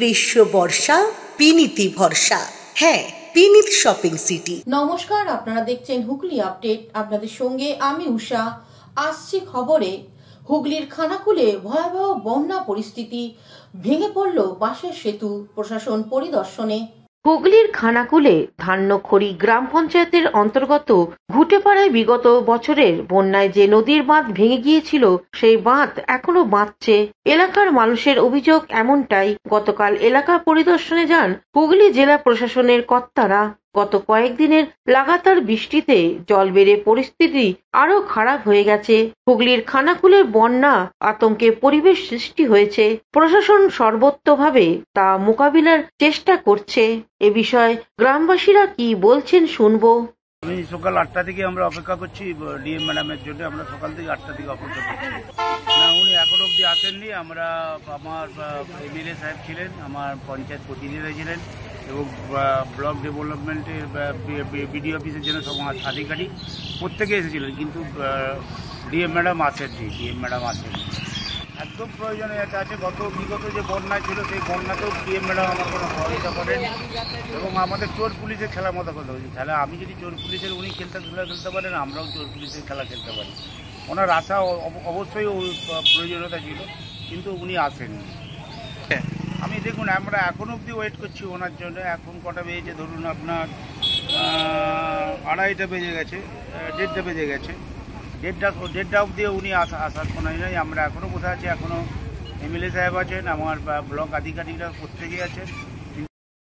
গ্রীষ্ম বর্ষা পিনিতি ভরসা। হ্যাঁ, পিনিত শপিং সিটি। নমস্কার, আপনারা দেখছেন হুগলি আপডেট। আপনাদের সঙ্গে আমি উষা। আসছি খবরে। হুগলির খানাকুলে ভয়াবহ বন্যা পরিস্থিতি, ভেঙে পড়ল বাঁশের সেতু, প্রশাসন পরিদর্শনে। হুগলির খানাকুলে ধান্যখড়ি গ্রাম পঞ্চায়েতের অন্তর্গত ঘুটেপাড়ায় বিগত বছরের বন্যায় যে নদীর বাঁধ ভেঙে গিয়েছিল সেই বাঁধ এখনো বাঁধছে। এলাকার মানুষের অভিযোগ এমনটাই। গতকাল এলাকা পরিদর্শনে যান হুগলি জেলা প্রশাসনের কর্তারা। গত কয়েকদিনের লাগাতার বৃষ্টিতে জল বেড়ে পরিস্থিতি আরো খারাপ হয়ে গেছে। হুগলির খানাকুলের বন্যা আতঙ্কে পরিবেশ সৃষ্টি হয়েছে। প্রশাসন সর্বতোভাবে তা মোকাবিলার চেষ্টা করছে। এ বিষয়ে গ্রামবাসীরা কি বলছেন শুনবো। আমি সকাল 8টা থেকে আমরা অপেক্ষা করছি ডিএম ম্যাডামের জন্য। আমরা সকাল থেকে 8টা থেকে অপেক্ষা করছি, না উনি এখন অব্দি আসেননি। আমরা আমার এমএলএ সাহেব ছিলেন, আমার পঞ্চায়েত প্রতিনিধি ছিলেন এবং ব্লক ডেভেলপমেন্টের বিডিও অফিসের জন্য সব আধিকারিক প্রত্যেকে এসেছিলেন, কিন্তু ডিএম ম্যাডাম আসেননি। একদম প্রয়োজনে আছে। বিগত যে বন্যা ছিল সেই বন্যাতেও ডিএম ম্যাডাম আমার কোনো সহযোগিতা করেন এবং আমাদের চোর পুলিশের খেলার মতো কথা হয়েছে। তাহলে আমি যদি চোর পুলিশের উনি খেলতে পারেন, আমরাও চোর পুলিশের খেলা খেলতে পারি। ওনার আশা অবশ্যই প্রয়োজনীয়তা ছিল, কিন্তু উনি আসেননি। আমি দেখুন, আমরা এখনো অবধি ওয়েট করছি ওনার জন্য। এখন কটা বেজেছে ধরুন আপনার 2:30টা বেজে গেছে, 1:30টা বেজে গেছে। 1:30 অবধি উনি আসার শোনাই নাই। আমরা এখনো বসে আছি। এখনো এমএলএ সাহেব আছেন, আমার ব্লক আধিকারিকরা প্রত্যেকেই আছেন।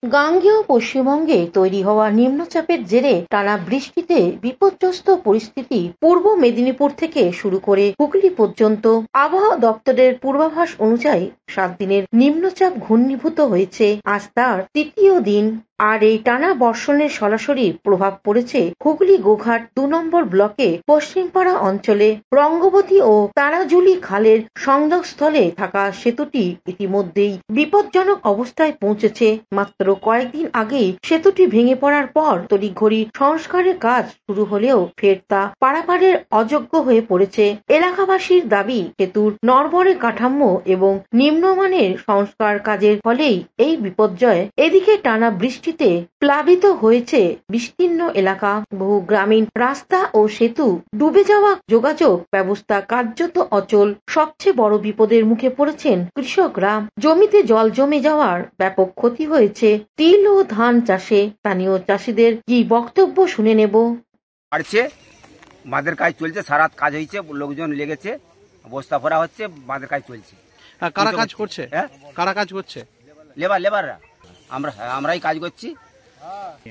গাঙ্গেয় পশ্চিমবঙ্গে তৈরি হওয়া নিম্নচাপের জেরে টানা বৃষ্টিতে বিপর্যস্ত পরিস্থিতি পূর্ব মেদিনীপুর থেকে শুরু করে হুগলি পর্যন্ত। আবহাওয়া দপ্তরের পূর্বাভাস অনুযায়ী 7 দিনের নিম্নচাপ ঘনীভূত হয়েছে। আজ তার 3য় দিন। আর এই টানা বর্ষণের সরাসরি প্রভাব পড়েছে হুগলি গোঘাট 2 নম্বর ব্লকে পশ্চিমপাড়া অঞ্চলে। রঙ্গবতী ও তারাজুলি খালের সংযোগস্থলে থাকা সেতুটি ইতিমধ্যেই বিপজ্জনক অবস্থায় পৌঁছেছে। মাত্র কয়েকদিন আগেই সেতুটি ভেঙে পড়ার পর তড়িঘড়ি সংস্কারের কাজ শুরু হলেও ফের তা পারাপারের অযোগ্য হয়ে পড়েছে। এলাকাবাসীর দাবি, সেতুর নড়বড়ে কাঠামো এবং নিম্নমানের সংস্কার কাজের ফলেই এই বিপর্যয়। এদিকে টানা বৃষ্টিতে প্লাবিত হয়েছে বিস্তীর্ণ এলাকা। বহু গ্রামীণ রাস্তা ও সেতু ডুবে যাওয়া, যোগাযোগ ব্যবস্থা কার্যত অচল। সবচেয়ে বড় বিপদের মুখে পড়েছেন কৃষকরা। জমিতে জল জমে যাওয়ার ব্যাপক ক্ষতি হয়েছে তিল ও ধান চাষে। স্থানীয় চাষিদের কি বক্তব্য শুনে নেব। বাঁধের কাজ চলছে, সারা কাজ হয়েছে, লোকজন লেগেছে, বস্তা ভরা হচ্ছে, বাঁধের কাজ চলছে। কারা কাজ করছে? কারা কাজ করছে? লেবাররা। আমরাই কাজ করছি।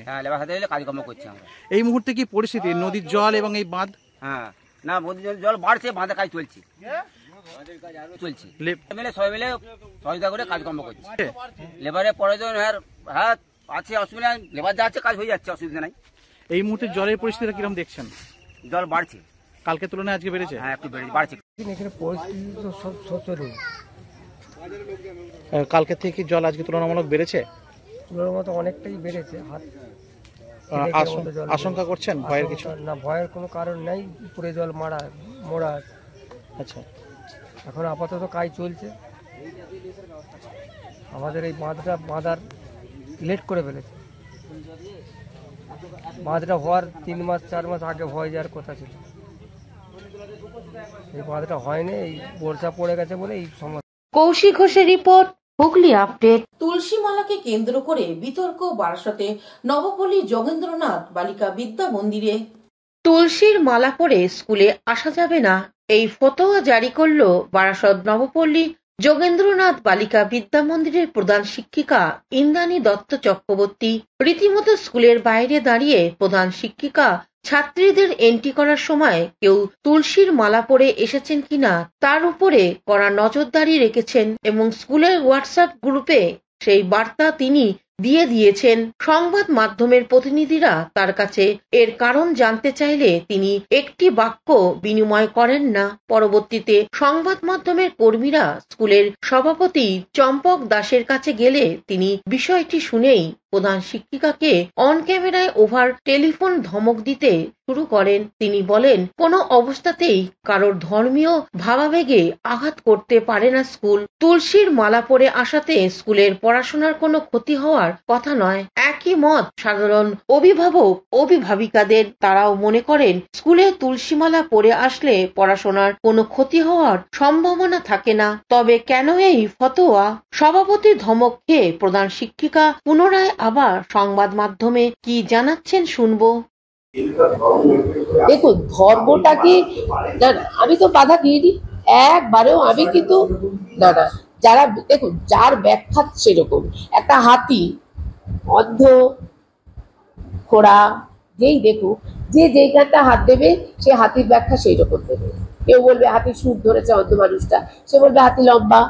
হ্যাঁ, লেবার হাতে কাজকর্ম করছি আমরা। এই মুহূর্তে কি পরিস্থিতি নদীর জল এবং এই বাঁধ? হ্যাঁ, না নদীর জল বাড়ছে, বাঁধের কাজ চলছে। সবাই মিলে সহযোগিতা করে কাজকর্ম করছে। লেবারের প্রয়োজন হ্যাঁ আছে, অসুবিধা নেই। লেবার যাচ্ছে, কাজ হয়ে যাচ্ছে, অসুবিধা নাই। এই মুহূর্তে জলের পরিস্থিতি কিরকম দেখছেন? জল বাড়ছে, কালকে তুলনায় আজকে বেড়েছে? হ্যাঁ, একটু বাড়ছে। এখানে পরিস্থিতি তো সব শোচনীয়। কালকে থেকে জল আজকে তুলনামূলক বেড়েছে? তুলনার মতো অনেকটাই বেড়েছে। আশঙ্কা করছেন ভয়ের কিছু? না, ভয়ের কোনো কারণ নেই। উপরে জল মোড়া। আচ্ছা, এখন আপাতত কাজ চলছে। আমাদের এই বাঁধার লেট করে ফেলেছে। বাঁধটা হওয়ার 3 মাস 4 মাস আগে হয়ে যাওয়ার কথা ছিল। এই বাঁধটা হয়নি, এই বর্ষা পড়ে গেছে বলে এই সমস্যা। কৌশিক ঘোষের রিপোর্ট, হুগলি আপডেট। তুলসী মালাকে কেন্দ্র করে বিতর্ক বারাসতে নবপল্লী যোগেন্দ্রনাথ বালিকা বিদ্যা মন্দিরে। তুলসীর মালা পরে স্কুলে আসা যাবে না, এই ফতোয়া জারি করল বারাসত নবপল্লী যোগেন্দ্রনাথ বালিকা বিদ্যা মন্দিরের প্রধান শিক্ষিকা ইন্দ্রাণী দত্ত চক্রবর্তী। রীতিমতো স্কুলের বাইরে দাঁড়িয়ে প্রধান শিক্ষিকা ছাত্রীদের এন্ট্রি করার সময় কেউ তুলসীর মালা পরে এসেছেন কিনা তার উপরে কড়া নজরদারি রেখেছেন এবং স্কুলের হোয়াটসঅ্যাপ গ্রুপে সেই বার্তা তিনি দিয়ে দিয়েছেন। সংবাদ মাধ্যমের প্রতিনিধিরা তার কাছে এর কারণ জানতে চাইলে তিনি একটি বাক্য বিনিময় করেন না। পরবর্তীতে সংবাদ মাধ্যমের কর্মীরা স্কুলের সভাপতি চম্পক দাসের কাছে গেলে তিনি বিষয়টি শুনেই প্রধান শিক্ষিকাকে অন ক্যামেরায় ওভার টেলিফোন ধমক দিতে শুরু করেন। তিনি বলেন, কোনো অবস্থাতেই কারোর ধর্মীয় ভাবাবেগে আঘাত করতে পারে না স্কুল। তুলসীর মালা পরে আসাতে স্কুলের পড়াশোনার কোনো ক্ষতি হওয়ার কথা নয়। একই মত সাধারণ অভিভাবক অভিভাবিকাদের। তারাও মনে করেন স্কুলে তুলসী মালা পরে আসলে পড়াশোনার কোনো ক্ষতি হওয়ার সম্ভাবনা থাকে না। তবে কেন এই ফতোয়া? সভাপতি ধমক খেয়ে প্রধান শিক্ষিকা পুনরায় আবার সংবাদ মাধ্যমে কি জানাচ্ছেন শুনবো। দেখুন, ধর্মটাকে না, আমি তো বাধা দিইনি একবারেও। আমি কিন্তু না, যারা দেখুন, যার ব্যাখ্যা সেরকম। একটা হাতি, অন্ধ, খোড়া, যেই দেখুক, যে যেইখানটা হাত দেবে সে হাতির ব্যাখ্যা সেই রকম দেবে। কেউ বলবে হাতি সুর ধরেছে অন্ধ মানুষটা, সে বলবে হাতি লম্বা।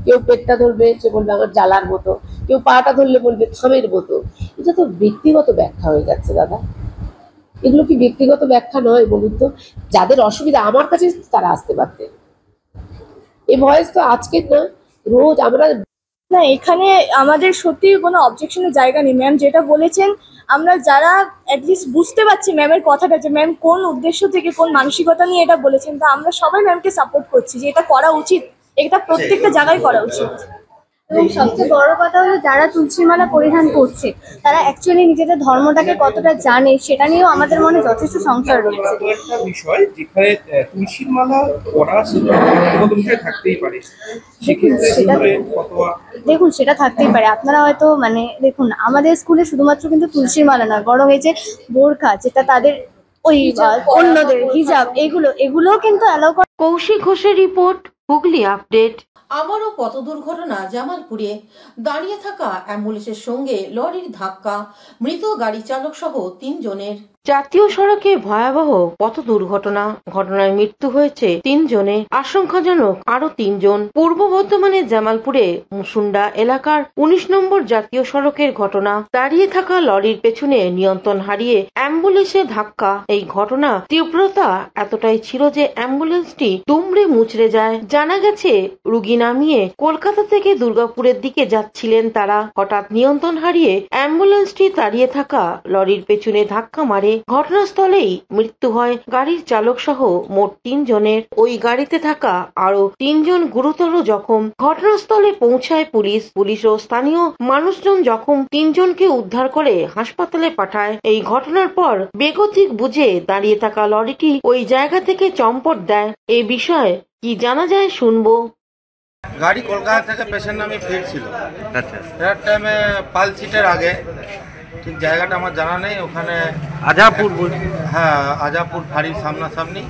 কেউ পেটটা ধরবে, সে বলবে আমার জ্বালার মতো। কেউ পাটা ধরলে বলবে থামের মতো। এটা তো ব্যক্তিগত ব্যাখ্যা হয়ে যাচ্ছে দাদা। এগুলো কি ব্যক্তিগত ব্যাখ্যা নয় বলুন তো? যাদের অসুবিধা আমার কাছে তারা আসতে পারতেন। এই ভয়েস তো আজকের না, রোজ আমরা না। এখানে আমাদের সত্যি কোনো অবজেকশনের জায়গা নেই। ম্যাম যেটা বলেছেন, আমরা যারা অ্যাটলিস্ট বুঝতে পারছি ম্যামের কথাটা, যে ম্যাম কোন উদ্দেশ্য থেকে কোন মানসিকতা নিয়ে এটা বলেছেন, তা আমরা সবাই ম্যামকে সাপোর্ট করছি যে এটা করা উচিত, এটা প্রত্যেকটা জায়গায় করা উচিত। এবং সবচেয়ে বড় কথা হলো, যারা তুলসীর মালা পরিধান করছে তারা অ্যাকচুয়ালি নিজেদের ধর্মটাকে কতটা জানে সেটা নিয়েও আমাদের মনে যথেষ্ট সংশয় রয়েছে। একটা বিষয় যেখানে তুলসীর মালা পরা ব্যক্তিগত বিষয় থাকতেই পারে, দেখুন সেটা থাকতেই পারে। আপনারা হয়তো দেখুন, আমাদের স্কুলে শুধুমাত্র কিন্তু তুলসীর মালা নয়, বড় হয়েছে বোরখা, যেটা তাদের ওই অন্যদের হিজাব, এগুলোও কিন্তু অ্যালাউ করে। কৌশিক ঘোষের রিপোর্ট, হুগলি আপডেট। আবারও পথ দুর্ঘটনা জামালপুরে। দাঁড়িয়ে থাকা অ্যাম্বুলেন্সের সঙ্গে লরির ধাক্কা, মৃত গাড়ি চালক সহ 3 জনের। জাতীয় সড়কে ভয়াবহ পথ দুর্ঘটনা। ঘটনায় মৃত্যু হয়েছে 3 জনের, আশঙ্কাজনক আরো 3 জন। পূর্ব বর্ধমানের জামালপুরে মুসুন্ডা এলাকার 19 নম্বর জাতীয় সড়কের ঘটনা। দাঁড়িয়ে থাকা লরির পেছনে নিয়ন্ত্রণ হারিয়ে অ্যাম্বুলেন্সে ধাক্কা। এই ঘটনা তীব্রতা এতটাই ছিল যে অ্যাম্বুলেন্সটি দুমড়ে মুচড়ে যায়। জানা গেছে, রুগী নামিয়ে কলকাতা থেকে দুর্গাপুরের দিকে যাচ্ছিলেন তারা। হঠাৎ নিয়ন্ত্রণ হারিয়ে অ্যাম্বুলেন্সটি দাঁড়িয়ে থাকা লরির পেছনে ধাক্কা মারে। ঘটনাস্থলেই মৃত্যু হয় গাড়ির চালক সহ মোট 3 জনের। ওই গাড়িতে থাকা আরো 3 জন গুরুতর জখম। ঘটনাস্থলে পৌঁছায় পুলিশ ও স্থানীয় মানুষজন জখম 3 জনকে উদ্ধার করে হাসপাতালে পাঠায়। এই ঘটনার পর বেগতিক বুঝে দাঁড়িয়ে থাকা লরিটি ওই জায়গা থেকে চম্পট দেয়। এ বিষয়ে কি জানা যায় শুনবো। গাড়ি কলকাতা থেকে পেশেন্ট নামে ফিরছিল। আচ্ছা, ফেরার টাইমে পাল সিটের আগে, ঠিক জায়গাটা আমার জানা নেই, ওখানে আজাপুর, হ্যাঁ আজাপুর ফাঁড়ির সামনাসামনি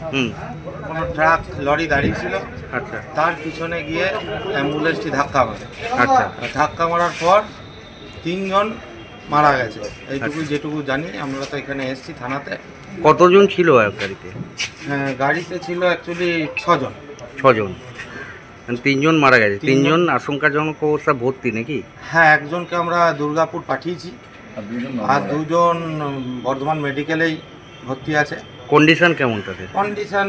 কোনো ট্রাক লরি দাঁড়িয়েছিল। আচ্ছা, তার পিছনে গিয়ে অ্যাম্বুলেন্সটি ধাক্কা মারে। আচ্ছা, ধাক্কা মারার পর 3 জন মারা গেছে, এইটুকু যেটুকু জানি। আমরা তো এখানে এসেছি থানাতে। কতজন ছিল গাড়িতে? হ্যাঁ, গাড়িতে ছিল অ্যাকচুয়ালি 6 জন। 6 জন, 3 জন মারা গেছে। 3 জন আশঙ্কাজনক অবস্থা ভর্তি নাকি? হ্যাঁ, একজনকে আমরা দুর্গাপুর পাঠিয়েছি, আর 2 জন বর্ধমান মেডিকেলেই ভর্তি আছে। কন্ডিশন কেমন তাদের? কন্ডিশন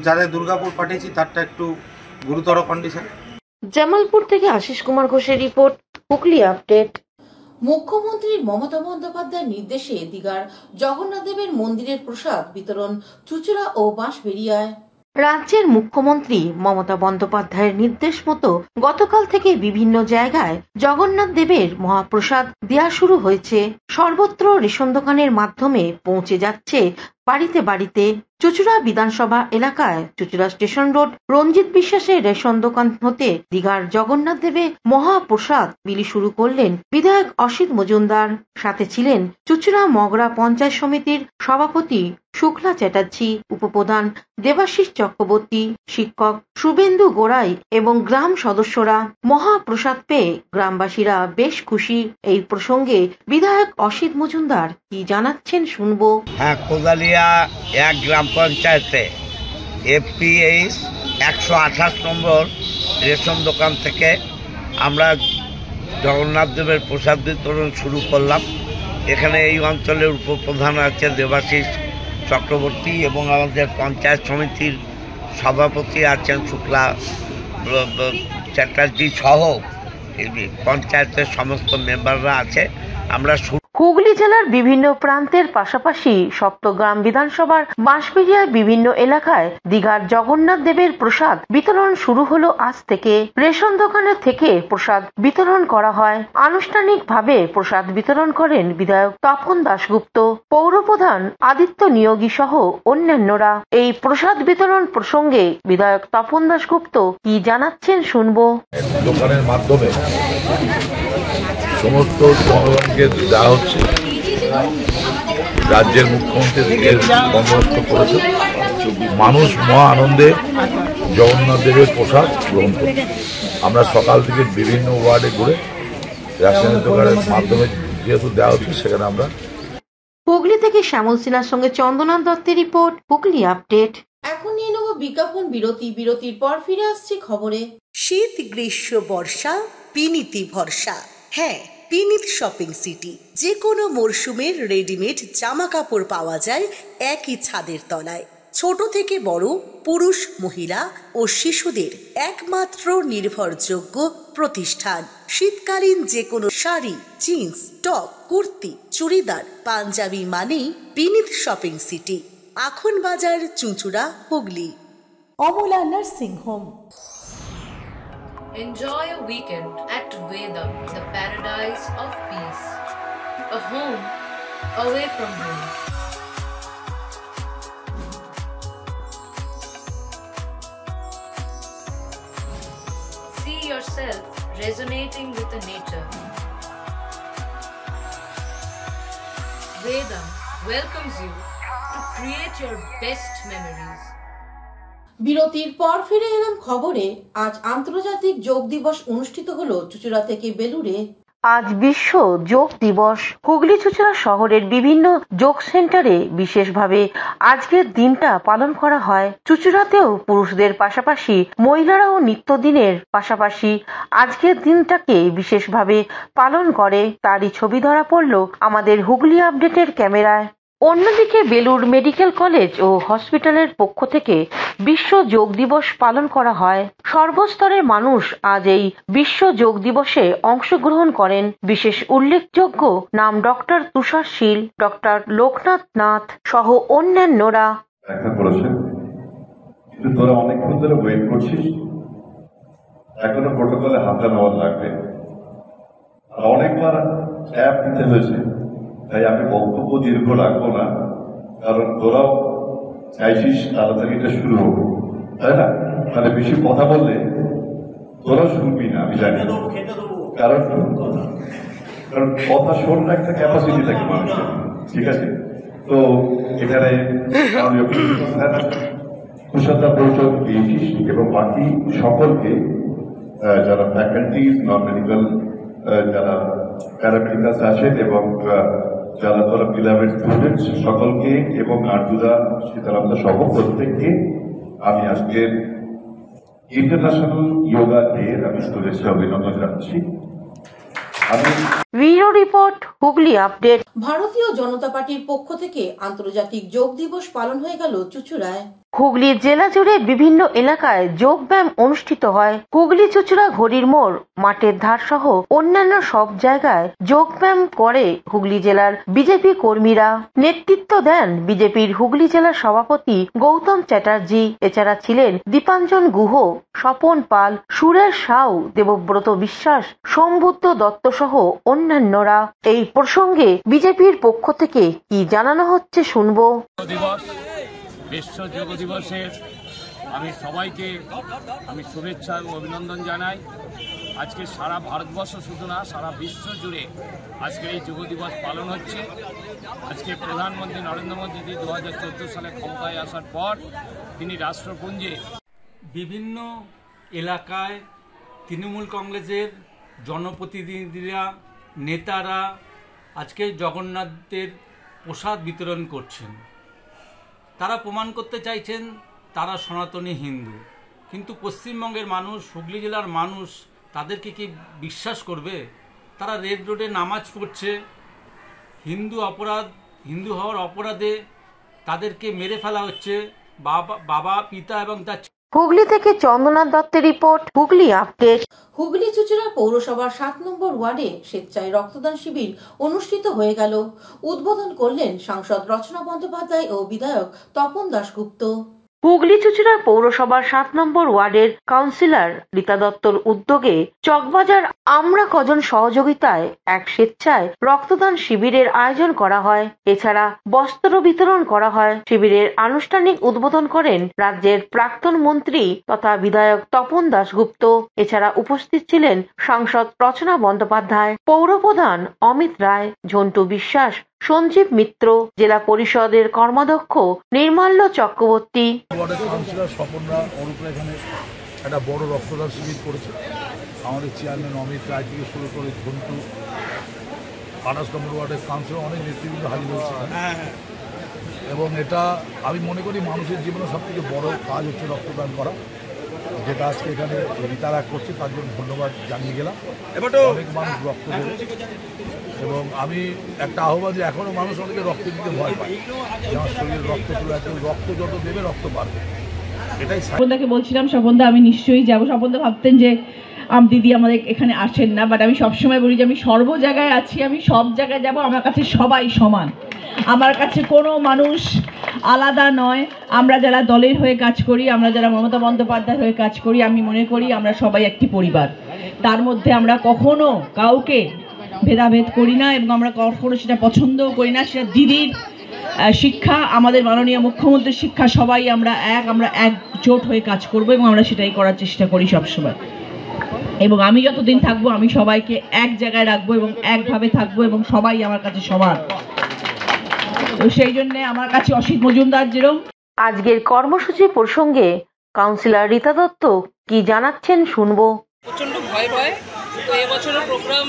যাদের দুর্গাপুর পাঠিয়েছি তারটা একটু গুরুতর কন্ডিশন। জামালপুর থেকে আশিস কুমার ঘোষের রিপোর্ট, হুগলি আপডেট। মুখ্যমন্ত্রী মমতা বন্দ্যোপাধ্যায়ের নির্দেশে দীঘার জগন্নাথ দেবের মন্দিরের প্রসাদ বিতরণ চুঁচুড়া ও বাঁশবেড়িয়ায়। রাজ্যের মুখ্যমন্ত্রী মমতা বন্দ্যোপাধ্যায়ের নির্দেশ মতো গতকাল থেকে বিভিন্ন জায়গায় জগন্নাথ দেবের মহাপ্রসাদ দেয়া শুরু হয়েছে। সর্বত্র রেশন দোকানের মাধ্যমে পৌঁছে যাচ্ছে বাড়িতে বাড়িতে। চুঁচুড়া বিধানসভা এলাকায় চুঁচুড়া স্টেশন রোড রঞ্জিত বিশ্বাসের রেশন দোকান হতে দীঘার জগন্নাথ দেবে মহাপ্রসাদ বিলি শুরু করলেন বিধায়ক অসিত মজুমদার। সাথে ছিলেন চুঁচুড়া মগরা পঞ্চায়েত সমিতির সভাপতি শুক্লা চ্যাটার্জি, উপপ্রধান দেবাশিস চক্রবর্তী, শিক্ষক শুভেন্দু গোড়াই এবং গ্রাম সদস্যরা। মহাপ্রসাদ পেয়ে গ্রামবাসীরা বেশ খুশি। এই প্রসঙ্গে বিধায়ক অসিত মজুমদার কি জানাচ্ছেন শুনবো। হ্যাঁ, কোদালিয়া 1 গ্রাম পঞ্চায়েতে FPH 128 নম্বর রেশন দোকান থেকে আমরা জগন্নাথ দেবের প্রসাদ বিতরণ শুরু করলাম। এখানে এই অঞ্চলের উপপ্রধান আছে দেবাশিস চক্রবর্তী এবং আমাদের পঞ্চায়েত সমিতির সভাপতি আছেন শুক্লা চ্যাটার্জি সহ পঞ্চায়েতের সমস্ত মেম্বাররা আছে। আমরা হুগলি জেলার বিভিন্ন প্রান্তের পাশাপাশি সপ্তগ্রাম বিধানসভার বাঁশবেড়িয়ার বিভিন্ন এলাকায় দীঘার জগন্নাথ দেবের প্রসাদ বিতরণ শুরু হলো আজ থেকে। রেশন দোকানের থেকে প্রসাদ বিতরণ করা হয়। আনুষ্ঠানিকভাবে প্রসাদ বিতরণ করেন বিধায়ক তপন দাশগুপ্ত, পৌরপ্রধান আদিত্য নিয়োগী সহ অন্যান্যরা। এই প্রসাদ বিতরণ প্রসঙ্গে বিধায়ক তপন দাশগুপ্ত কি জানাচ্ছেন শুনবো। দোকানের মাধ্যমে সমস্ত জনগণকে দেওয়া হচ্ছে। রাজ্যের মুখ্যমন্ত্রী বন্দোবস্ত করেছে, মানুষ মহা আনন্দে জগন্নাথ দেবের প্রসাদ গ্রহণ করছে। আমরা সকাল থেকে বিভিন্ন ওয়ার্ডে ঘুরে রেশনের দোকানের মাধ্যমে যেহেতু দেওয়া হচ্ছে সেখানে আমরা। হুগলি থেকে শ্যামল সিনহার সঙ্গে চন্দনাথ দত্তের রিপোর্ট, হুগলি আপডেট। এখন নিয়ে নেব বিজ্ঞাপন বিরতি। বিরতির পর ফিরে আসছি খবরে। শীত গ্রীষ্ম বর্ষা পিনিতি ভরসা। হ্যাঁ, পিনিত শপিং সিটি। যে কোনো মরশুমের রেডিমেড জামা কাপড় পাওয়া যায় একই ছাদের তলায়। ছোট থেকে বড়, পুরুষ মহিলা ও শিশুদের একমাত্র নির্ভরযোগ্য প্রতিষ্ঠান। শীতকালীন যে কোনো শাড়ি, জিন্স, টপ, কুর্তি, চুড়িদার, পাঞ্জাবি মানেই পিনিত শপিং সিটি। আখন বাজার, চুঁচুড়া, Hooghly. Amala nursing home. Enjoy a weekend at Vedam, the paradise of peace. A home away from home. See yourself resonating with the nature. Vedam welcomes you to create your best memories. বিরতির পর ফিরে এলাম খবরে। আজ আন্তর্জাতিক যোগ দিবস অনুষ্ঠিত হলো চুঁচুড়া থেকে বেলুড়ে। আজ বিশ্ব যোগ দিবস। হুগলি চুঁচুড়া শহরের বিভিন্ন যোগ সেন্টারে বিশেষভাবে আজকের দিনটা পালন করা হয়। চুঁচুড়াতেও পুরুষদের পাশাপাশি মহিলারাও নিত্যদিনের পাশাপাশি আজকের দিনটাকে বিশেষভাবে পালন করে, তারই ছবি ধরা পড়ল আমাদের হুগলি আপডেটের ক্যামেরায়। অন্যদিকে বেলুড় মেডিকেল কলেজ ও হসপিটালের পক্ষ থেকে বিশ্ব যোগ দিবস পালন করা হয়। সর্বস্তরের মানুষ আজ এই বিশ্ব যোগ দিবসে অংশগ্রহণ করেন। বিশেষ উল্লেখযোগ্য নাম ডক্টর তুষার শীল, ডক্টর লোকনাথ নাথ সহ অন্যান্যরা। তোরা অনেকক্ষণ ধরে ওয়েট করছিস, এখনো প্রোটোকলে হাতে নেওয়ার লাগবে। অনেকবার অ্যাপ দিতে হয়েছে, তাই আমি বক্তব্য দীর্ঘ রাখবো না, কারণ তোরাও চাইছিস তাড়াতাড়ি এটা শুরু হবে, তাই না? তাহলে বেশি কথা বললে তোরাও শুনবি না, আমি জানি। কারণ কথা শোনার একটা ক্যাপাসিটি থাকে মানুষের, ঠিক আছে? তো এখানে কুশলতা পৌঁছক দিয়েছিস এবং বাকি সকলকে, যারা ফ্যাকাল্টি, নন মেডিকেল, যারা প্যারামেডিকালস আছেন এবং যারা তোরা বিলাভেড স্টুডেন্টস সকলকে এবং আর্জুদা সীতারামদা সহ প্রত্যেককে আমি আজকের ইন্টারন্যাশনাল যোগা ডে আমি শুভেচ্ছা অভিনন্দন জানাচ্ছি। Bureau report, Hooghly update. ভারতীয় জনতা পার্টির পক্ষ থেকে আন্তর্জাতিক যোগ দিবস পালন হয়ে গেল চুঁচুড়ায়। হুগলি জেলা জুড়ে বিভিন্ন এলাকায় যোগ ব্যায়াম অনুষ্ঠিত হয়। হুগলি চুঁচুড়া ঘড়ির মোড়, মাঠের ধার সহ অন্যান্য সব জায়গায় যোগ ব্যায়াম করে হুগলি জেলার বিজেপি কর্মীরা। নেতৃত্ব দেন বিজেপির হুগলি জেলার সভাপতি গৌতম চ্যাটার্জি। এছাড়া ছিলেন দীপাঞ্জন গুহ, স্বপন পাল, সুরেশ সাউ, দেবব্রত বিশ্বাস, সম্বুদ্ধ দত্ত সহ অন্যান্যরা। এই প্রসঙ্গে বিজেপির পক্ষ থেকে কি জানানো হচ্ছে শুনবো। বিশ্ব যোগ দিবসের আমি সবাইকে শুভেচ্ছা ও অভিনন্দন জানাই। আজকে সারা ভারতবর্ষ শুধু না, সারা বিশ্ব জুড়ে আজকে এই যোগ দিবস পালন হচ্ছে। আজকে প্রধানমন্ত্রী নরেন্দ্র মোদী 2014 সালে ক্ষমতায় আসার পর তিনি রাষ্ট্রপুঞ্জে বিভিন্ন এলাকায় তৃণমূল কংগ্রেসের জনপ্রতিনিধিরা, নেতারা আজকে জগন্নাথের প্রসাদ বিতরণ করছেন। তারা প্রমাণ করতে চাইছেন তারা সনাতনী হিন্দু, কিন্তু পশ্চিমবঙ্গের মানুষ, হুগলি জেলার মানুষ তাদেরকে কি বিশ্বাস করবে? তারা রেড রোডে নামাজ পড়ছে, হিন্দু হওয়ার অপরাধে তাদেরকে মেরে ফেলা হচ্ছে, বাবা পিতা এবং তার। হুগলি থেকে চন্দনা দত্তের রিপোর্ট, হুগলি আপডেট। হুগলি চুঁচুড়া পৌরসভার 7 নম্বর ওয়ার্ডে স্বেচ্ছায় রক্তদান শিবির অনুষ্ঠিত হয়ে গেল। উদ্বোধন করলেন সাংসদ রচনা বন্দ্যোপাধ্যায় ও বিধায়ক তপন দাশগুপ্ত। হুগলি চুঁচুড়া পৌরসভার 7 নম্বর ওয়ার্ডের কাউন্সিলর রীতা দত্তর উদ্যোগে চকবাজার আমরা কজন সহযোগিতায় এক স্বেচ্ছায় রক্তদান শিবিরের আয়োজন করা হয়। এছাড়া বস্ত্র বিতরণ করা হয়। শিবিরের আনুষ্ঠানিক উদ্বোধন করেন রাজ্যের প্রাক্তন মন্ত্রী তথা বিধায়ক তপন দাশগুপ্ত। এছাড়া উপস্থিত ছিলেন সাংসদ রচনা বন্দ্যোপাধ্যায়, পৌরপ্রধান অমিত রায়, ঝন্টু বিশ্বাস, সঞ্জীব মিত্র, জেলা পরিষদের কর্মাধ্যক্ষ নির্মাল্য চক্রবর্তী। কাউন্সিলর স্বপনরা অরূপরা এখানে একটা বড় রক্তদান শিবির করেছে। আমাদের চেয়ারম্যান অমিত রায় থেকে শুরু করে ঝন্টু, 28 নম্বর ওয়ার্ডের কাউন্সিলর অনেক নেতৃবৃন্দ হাজির হয়েছে এবং এটা আমি মনে করি মানুষের জীবনে সব থেকে বড় কাজ হচ্ছে রক্তদান করা, যেটা আজকে এখানে রিতারা করছে, তার জন্য ধন্যবাদ জানিয়ে গেলাম। অনেক মানুষ রক্ত দেবে এবং আমি একটা আহ্বান যে এখনো মানুষ অনেকে রক্ত দিতে ভয় পায়, যেমন শরীরে রক্ত চলে আছে, রক্ত যত দেবে রক্ত বাড়বে, এটাই। স্বপনদাকে বলছিলাম, স্বপনদা আমি নিশ্চয়ই যাবো। স্বপনদা ভাবতেন যে দিদি আমাদের এখানে আসেন না, বাট আমি সবসময় বলি যে আমি সর্ব জায়গায় আছি, আমি সব জায়গায় যাব। আমার কাছে সবাই সমান, আমার কাছে কোনো মানুষ আলাদা নয়। আমরা যারা দলের হয়ে কাজ করি, আমরা যারা মমতা বন্দ্যোপাধ্যায়ের হয়ে কাজ করি, আমি মনে করি আমরা সবাই একটি পরিবার। তার মধ্যে আমরা কখনো কাউকে ভেদাভেদ করি না এবং আমরা কখনো সেটা পছন্দও করি না। সেটা দিদির শিক্ষা, আমাদের মাননীয় মুখ্যমন্ত্রীর শিক্ষা, সবাই আমরা একজোট হয়ে কাজ করব এবং আমরা সেটাই করার চেষ্টা করি সবসময়। এবং আমি যতদিন থাকবো আমি সবাইকে এক জায়গায় রাখবো এবং একভাবে থাকবো এবং সবাই আমার কাছে সমান। তো সেই জন্য আমার কাছে অসিত মজুমদার যেরকম। আজকের কর্মসূচি প্রসঙ্গে কাউন্সিলর রীতা দত্ত কি জানাচ্ছেন শুনবো। প্রচন্ড ভয় তো এবছরের প্রোগ্রাম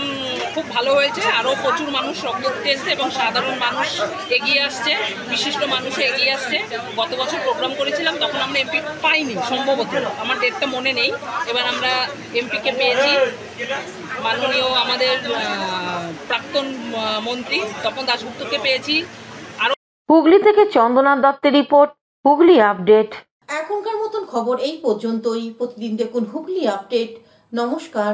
খুব ভালো হয়েছে, আরও প্রচুর মানুষ রক্ত দিতে এসছে এবং সাধারণ মানুষ এগিয়ে আসছে, বিশিষ্ট মানুষও এগিয়ে আসছে। গত বছর প্রোগ্রাম করেছিলাম, তখন আমরা এমপি পাইনি, সম্ভবত আমার ডেটটা মনে নেই। এবার আমরা এমপিকে পেয়েছি, মাননীয় আমাদের প্রাক্তন মন্ত্রী তপন দাশগুপ্তকে পেয়েছি। হুগলি থেকে চন্দনা দত্তের রিপোর্ট, হুগলি আপডেট। এখনকার মতন খবর এই পর্যন্তই। প্রতিদিন দেখুন হুগলি আপডেট। নমস্কার।